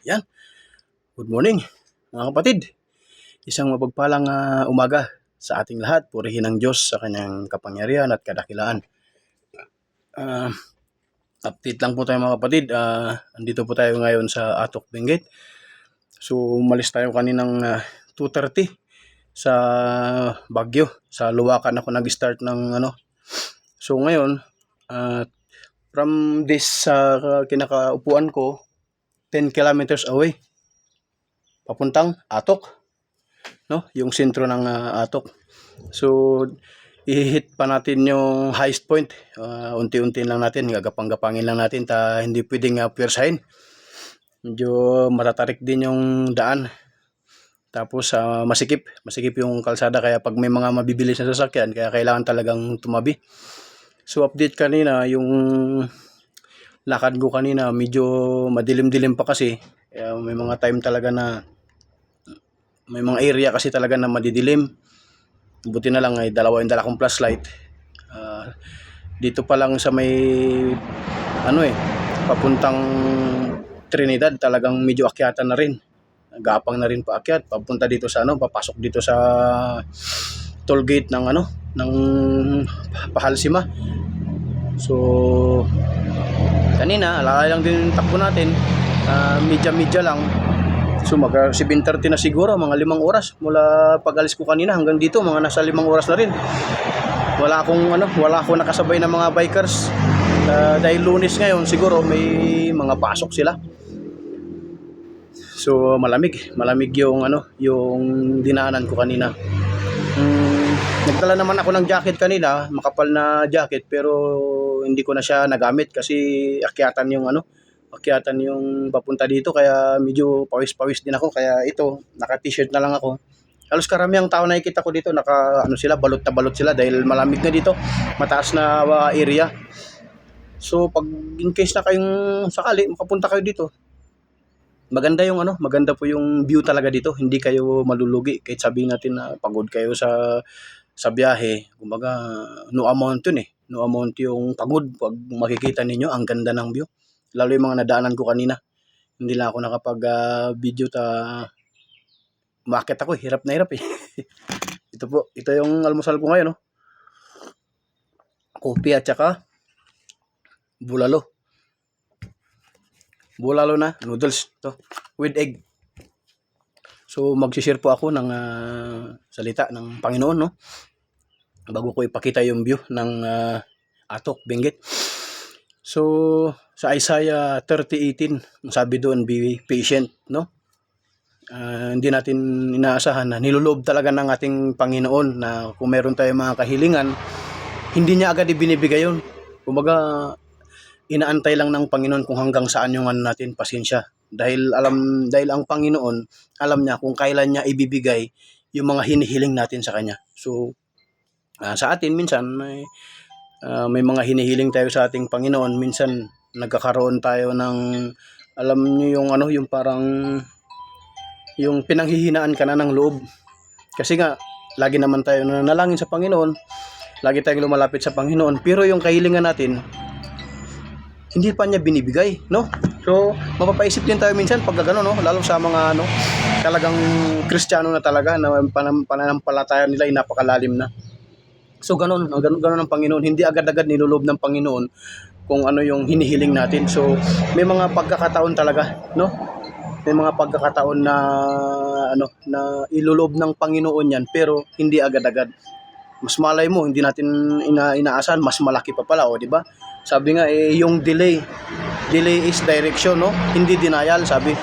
Yan, good morning mga kapatid. Isang mapagpalang umaga sa ating lahat. Purihin ang Diyos sa kanyang kapangyarihan at kadakilaan. Ah, Update lang po tayo mga kapatid. Andito po tayo ngayon sa Atok Benguet. So umalis tayo kaninang 2:30 sa Baguio. Sa Luwakan ako nag-start ng So ngayon, from this kinakaupuan ko, 10 kilometers away papuntang Atok, no? Yung sentro ng Atok. So i-hit pa natin yung highest point. Unti-unti lang natin, gagapang-gapangin lang natin, hindi pwedeng pwersahin. Medyo matatarik din yung daan. Tapos masikip yung kalsada, kaya pag may mga mabibilis na sasakyan, kaya kailangan talagang tumabi. So update kanina, yung lakad ko kanina medyo madilim-dilim pa kasi. May mga time talaga na may mga area kasi talaga na madidilim. Buti na lang ay dala kong flashlight. Dito pa lang sa may papuntang Trinidad, talagang medyo akyatan na rin. Gapang na rin paakyat papunta dito sa papasok dito sa toll gate ng ng Pahalsima. So kanina alala lang din yung takbo natin, medya lang. So mag 7:30 na siguro, mga 5 oras mula pag-alis ko kanina hanggang dito, mga nasa 5 oras na rin. Wala akong nakasabay na mga bikers. Dahil Lunes ngayon, siguro may mga pasok sila. So malamig yung yung dinaanan ko kanina. Nagdala naman ako ng jacket kanina, makapal na jacket, pero hindi ko na siya nagamit kasi akyatan yung papunta dito, kaya medyo pawis-pawis din ako, kaya ito, naka-t-shirt na lang ako. Halos karamihang tao nakikita ko dito, sila, balot na balot sila dahil malamig na dito, mataas na area. So pag in case na kayong sakali makapunta kayo dito, maganda po yung view talaga dito, hindi kayo malulugi kahit sabihin natin na pagod kayo sa biyahe. Kumbaga no amount yun no amount yung pagod pag makikita ninyo ang ganda ng view. Lalo yung mga nadaanan ko kanina, hindi lang ako nakapag umakyat ako, hirap na hirap ito yung almusal ko ngayon, kopi at saka bulalo na noodles to with egg. So mag-share po ako ng salita ng Panginoon, bago ko ipakita yung view ng Atok Benguet. So sa Isaiah 30:18, sabi doon, be patient, hindi natin inaasahan na niloloob talaga ng ating Panginoon na kung meron tayong mga kahilingan, hindi niya agad ibinibigay yun. Kumbaga inaantay lang ng Panginoon kung hanggang saan yung natin pasensya. Dahil ang Panginoon, alam niya kung kailan niya ibibigay yung mga hinihiling natin sa Kanya. So sa atin minsan may mga hinihiling tayo sa ating Panginoon, minsan nagkakaroon tayo ng, alam niyo yung parang yung pinanghihinaan ka na ng loob. Kasi nga lagi naman tayo nanalangin sa Panginoon, lagi tayong lumalapit sa Panginoon, pero yung kahilingan natin hindi pa niya binibigay, So mapapaisip din tayo minsan pag gano'n, lalo sa mga talagang Kristiyano na talaga, na pananampalataya nila ay napakalalim na. So gano'n ang Panginoon, hindi agad-agad niloloob ng Panginoon kung ano yung hinihiling natin. So may mga pagkakataon talaga, may mga pagkakataon na na iloloob ng Panginoon yan, pero hindi agad-agad. Mas malay mo, hindi natin inaasahan, mas malaki pa pala, di ba? Sabi nga yung delay is direction, hindi denial. Sabi,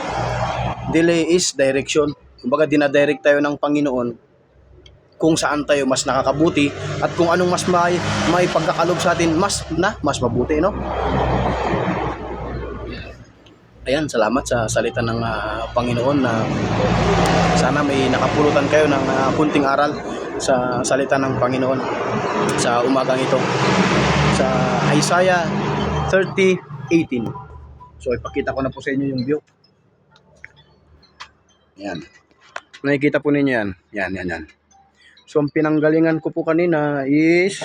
delay is direction. Kumbaga dinadirect tayo ng Panginoon kung saan tayo mas nakakabuti at kung anong mas may pagkakalob sa atin mas mabuti, Ayan, salamat sa salita ng Panginoon, na sana may nakapulutan kayo ng kunting aral sa salita ng Panginoon sa umagang ito. Sa Isaiah 30:18. So ipakita ko na po sa inyo yung view. Ayan. Nakikita po ninyo yan. Yan. So ang pinanggalingan ko po kanina is,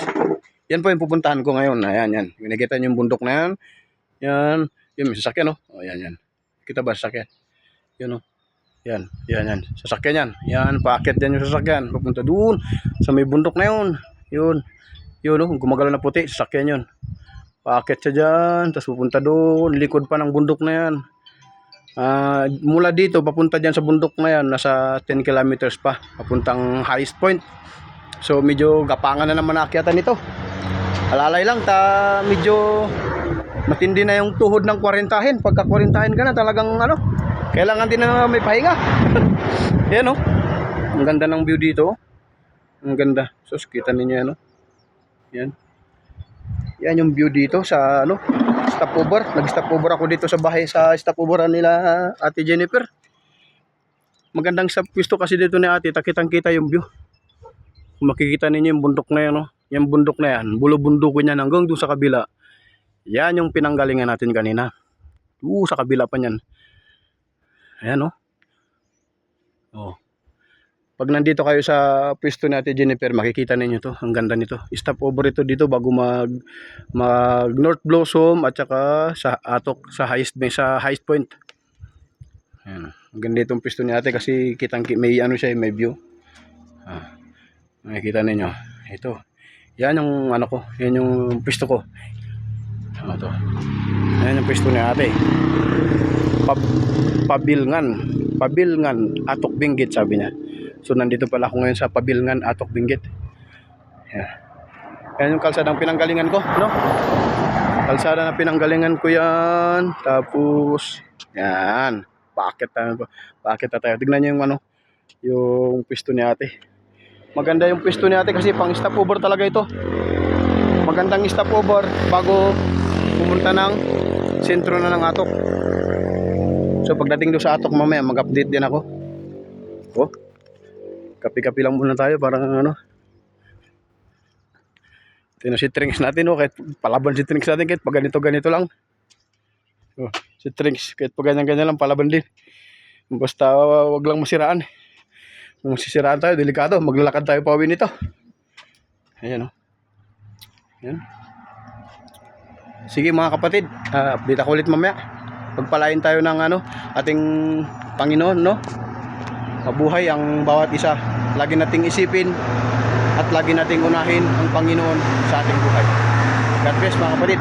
yan po yung pupuntahan ko ngayon. Ayan. Nakikita niyo yung bundok na yan. Yan. Yung may sasakyan, yan. Kita ba sasakyan? Yun, oh. Yan. Sasakyan yan. Yan, paakyat yan yung sasakyan. Papunta doon sa may bundok na yun. Yun, oh, gumagalaw na puti, sasakyan yun. Paakyat siya dyan, tapos pupunta doon, likod pa ng bundok na yan. Mula dito, papunta dyan sa bundok na yan, nasa 10 kilometers pa, papuntang highest point. So, medyo gapangan na naman naakyatan nito. Alalay lang, medyo matindi na yung tuhod ng 40. Pagka 40 ka na, talagang kailangan din na may pahinga. Yan, oh. Ang ganda ng view dito. Ang ganda. So, kita ninyo yan, oh. Yan yung view dito sa stopover. Nag-stopover ako dito sa bahay sa stopover nila Ate Jennifer. Magandang sa pwesto kasi dito ni Ate, kitang-kita yung view. Kung makikita ninyo yung bundok na yan, yung bundok na yan, bulo-bunduko niyan hanggang doon sa kabila. Yan yung pinanggalingan natin kanina. Sa kabila pa niyan. Ayan, oh. Pag nandito kayo sa pwesto ni Ate Jennifer, makikita ninyo to. Ang ganda nito. Stopover ito dito bago mag North Blossom at saka sa Atok sa highest point. Ayan. Ang ganda itong pwesto ni Ate kasi may may view. Makikita ninyo. Ito. Yan yung ko. Yan yung pwesto ko. Ito. Yan yung pwesto ni Ate. Pabilngan Atok Benguet, sabi niya. So nandito pala ako ngayon sa Pabilngan Atok Benguet. Yan yung kalsadang pinanggalingan ko, Kalsada na pinanggalingan ko yan. Tapos yan, paakit na tayo. Tignan niyo yung yung pwesto ni Ate. Maganda yung pwesto ni Ate kasi pang stopover talaga ito. Magandang stopover bago pumunta ng sentro na ng Atok. So pagdating doon sa Atok mamaya mag-update din ako. Kapi-kapi lang muna tayo para Ito si Trinks natin, kahit palaban si Trinks natin kahit pag ganito lang. Si Trinks kahit pag ganyan lang palaban din. Basta wag lang masiraan. Kung sisiraan tayo, delikado, maglalakad tayo pa uwi nito. Ayan, Ayan. Sige mga kapatid, update ako ulit mamaya. Pagpalain tayo ng ating Panginoon, Mabuhay ang bawat isa. Lagi nating isipin at lagi nating unahin ang Panginoon sa ating buhay. God bless mga kapatid.